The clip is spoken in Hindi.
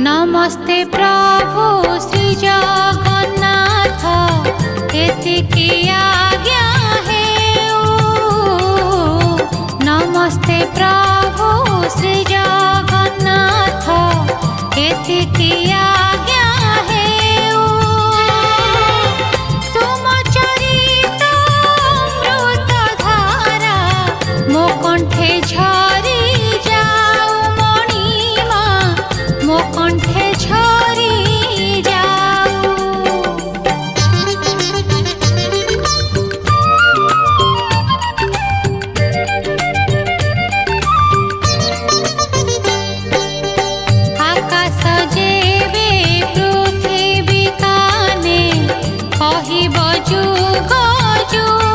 नमस्ते प्रभु श्री जगन्नाथ एतिकी आज्ञा हेउ। नमस्ते प्रभु श्री जगन्नाथ एतिकी आज्ञा हेउ। तुम चरित अमृत धारा मो कंठे झरी जाऊ मणिमा मो कंठे झरी जाऊ। आकाश जेबे पृथ्वी काने कहिब जुग जुग